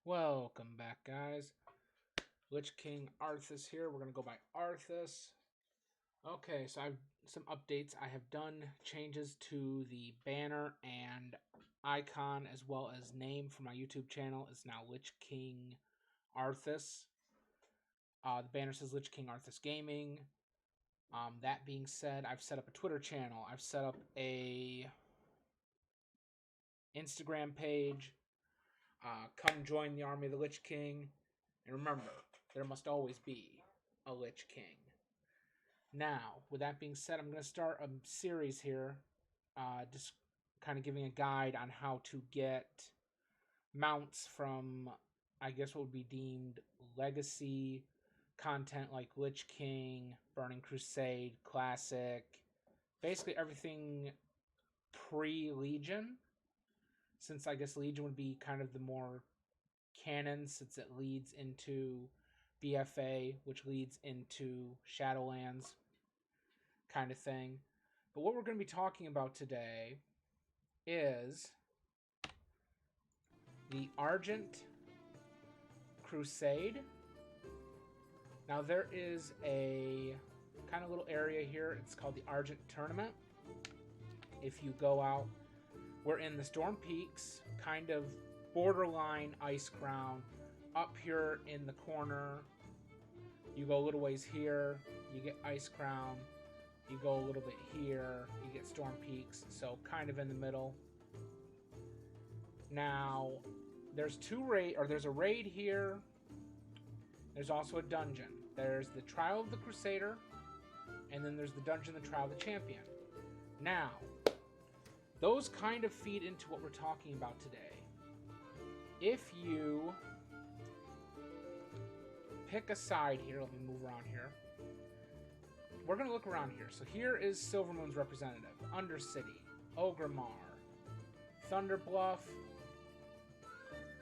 Welcome back, guys. Lich King Arthas here. We're going to go by Arthas. Okay, so I've some updates. I have done changes to the banner and icon as well as name for my YouTube channel. It's now Lich King Arthas. The banner says Lich King Arthas Gaming. That being said, I've set up a Twitter channel. I've set up a Instagram page. Come join the army of the Lich King. And remember, there must always be a Lich King. Now, with that being said, I'm going to start a series here, just kind of giving a guide on how to get mounts from, I guess what would be deemed legacy content like Lich King, Burning Crusade, Classic, basically everything pre-Legion, since I guess Legion would be kind of the more canon, since it leads into BFA, which leads into Shadowlands kind of thing. But what we're going to be talking about today is the Argent Crusade. Now there is a kind of little area here. It's called the Argent Tournament. If you go out, we're in the Storm Peaks, kind of borderline Ice Crown. Up here in the corner, you go a little ways here, you get Ice Crown. You go a little bit here, you get Storm Peaks, so kind of in the middle. Now, there's there's a raid here. There's also a dungeon. There's the Trial of the Crusader, and then there's the dungeon, the Trial of the Champion. Now, those kind of feed into what we're talking about today. If you pick a side here, let me move around here. We're going to look around here. So here is Silvermoon's representative, Undercity, Ogremar, Thunder Bluff,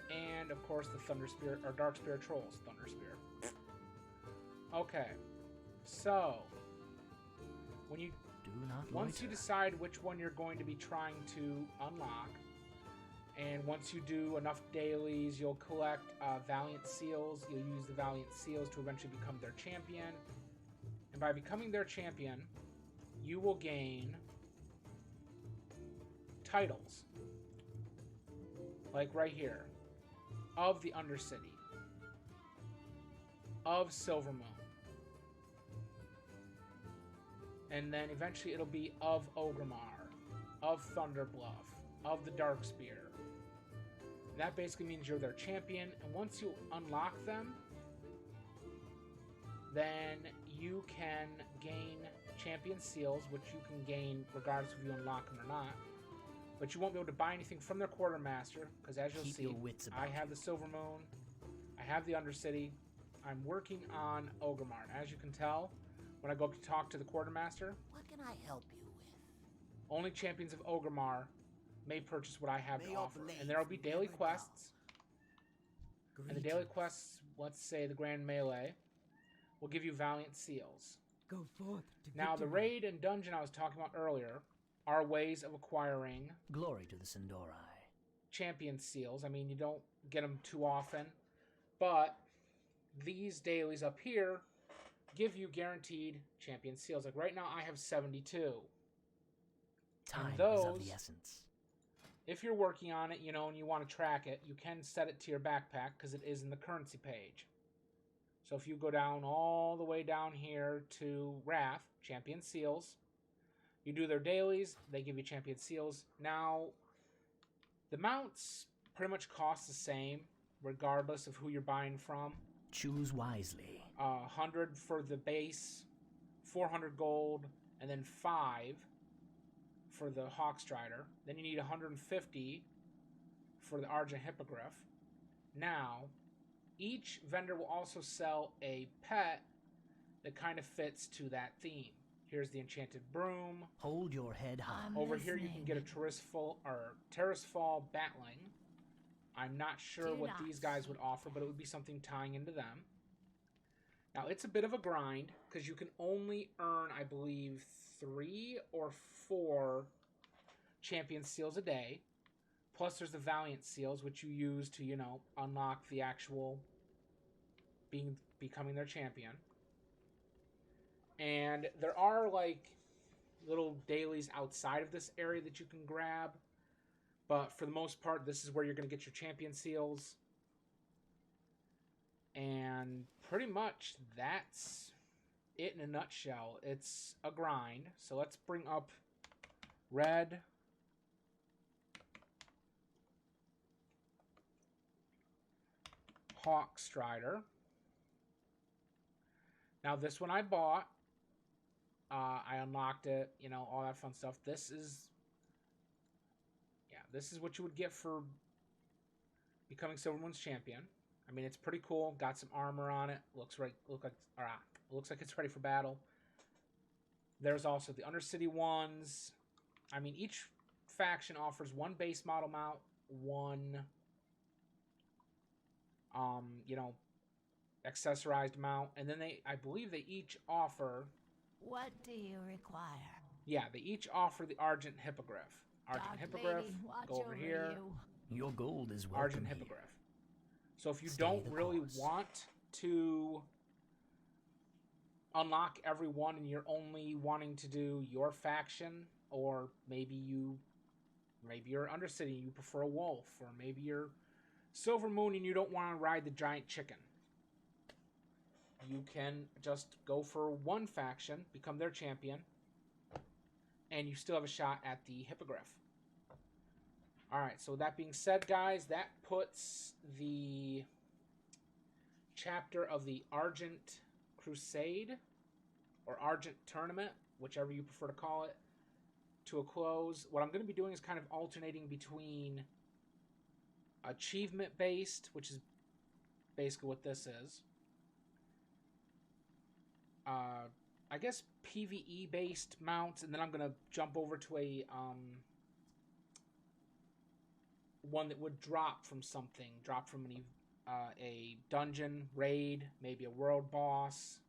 and of course the Thunder Spirit, or Dark Spirit Trolls, Thunder Spirit. Okay, so when you once you decide which one you're going to be trying to unlock, and once you do enough dailies, you'll collect Valiant Seals. You'll use the Valiant Seals to eventually become their champion. And by becoming their champion, you will gain titles. Like right here. Of the Undercity. Of Silvermoon. And then eventually it'll be of Ogremar. Of Thunder Bluff. Of the Dark Spear. And that basically means you're their champion. And once you unlock them, then you can gain champion seals, which you can gain regardless if you unlock them or not. But you won't be able to buy anything from their quartermaster, because as you'll see, I have the Silvermoon, I have the Undercity, I'm working on Ogremar. As you can tell, when I go up to talk to the quartermaster, what can I help you with? Only champions of Ogremar may purchase what I have to offer. And there will be daily quests. And the daily quests, let's say the Grand Melee, will give you Valiant Seals. Go forth to now, the raid and dungeon I was talking about earlier are ways of acquiring glory to the Sindorai. Champion Seals. I mean, you don't get them too often, but these dailies up here give you guaranteed Champion Seals. Like right now, I have 72. Time and those, is of the essence. If you're working on it, and you want to track it, you can set it to your backpack because it is in the currency page. So if you go down all the way down here to Wrath, Champion Seals, you do their dailies, they give you Champion Seals. Now, the mounts pretty much cost the same, regardless of who you're buying from. Choose wisely. 100 for the base, 400 gold, and then 5 for the Hawkstrider. Then you need 150 for the Argent Hippogriff. Now, each vendor will also sell a pet that kind of fits to that theme. Here's the Enchanted Broom. Hold your head high. Over here you can get a Terrace Fall Batling. I'm not sure what these guys would offer, but it would be something tying into them. Now, it's a bit of a grind, because you can only earn, I believe, 3 or 4 Champion Seals a day. Plus, there's the Valiant Seals, which you use to, you know, unlock the actual becoming their champion. And there are, like, little dailies outside of this area that you can grab. But for the most part, this is where you're going to get your champion seals. And pretty much that's it in a nutshell. It's a grind. So let's bring up Red. Hawk Strider. Now this one I bought. I unlocked it, you know, all that fun stuff. This is what you would get for becoming Silvermoon's champion. I mean, it's pretty cool. Got some armor on it. Looks like it's ready for battle. There's also the Undercity ones. I mean, each faction offers one base model mount, one you know, accessorized mount, and then I believe they each offer. What do you require? Yeah, they each offer the Argent Hippogriff. Argent Hippogriff, go over here. Your gold is welcome Argent here. Hippogriff. So if you Stay don't the really course. want to unlock everyone and you're only wanting to do your faction, or maybe you're Undercity and you prefer a wolf, or maybe you're Silvermoon and you don't want to ride the giant chicken, you can just go for one faction, become their champion, and you still have a shot at the Hippogriff. Alright, so that being said, guys, that puts the chapter of the Argent Crusade, or Argent Tournament, whichever you prefer to call it, to a close. What I'm going to be doing is kind of alternating between achievement-based, which is basically what this is, I guess PvE-based mounts, and then I'm going to jump over to a one that would drop from something, drop from a dungeon, raid, maybe a world boss.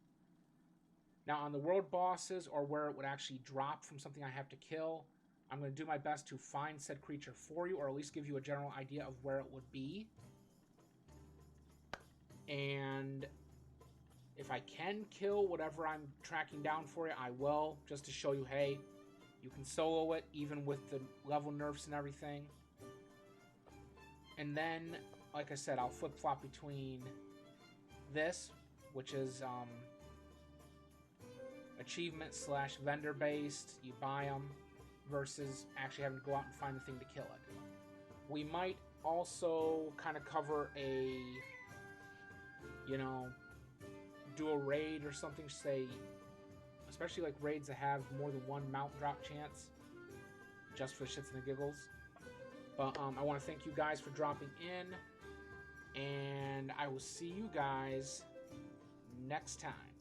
Now, on the world bosses, or where it would actually drop from something I have to kill, I'm going to do my best to find said creature for you, or at least give you a general idea of where it would be. And if I can kill whatever I'm tracking down for you, I will, just to show you, hey, you can solo it, even with the level nerfs and everything. And then, like I said, I'll flip-flop between this, which is achievement/vendor-based, you buy them, versus actually having to go out and find the thing to kill it. We might also kind of cover a, you know, do a raid or something, say, especially like raids that have more than one mount drop chance, just for the shits and the giggles. But I want to thank you guys for dropping in, and I will see you guys next time.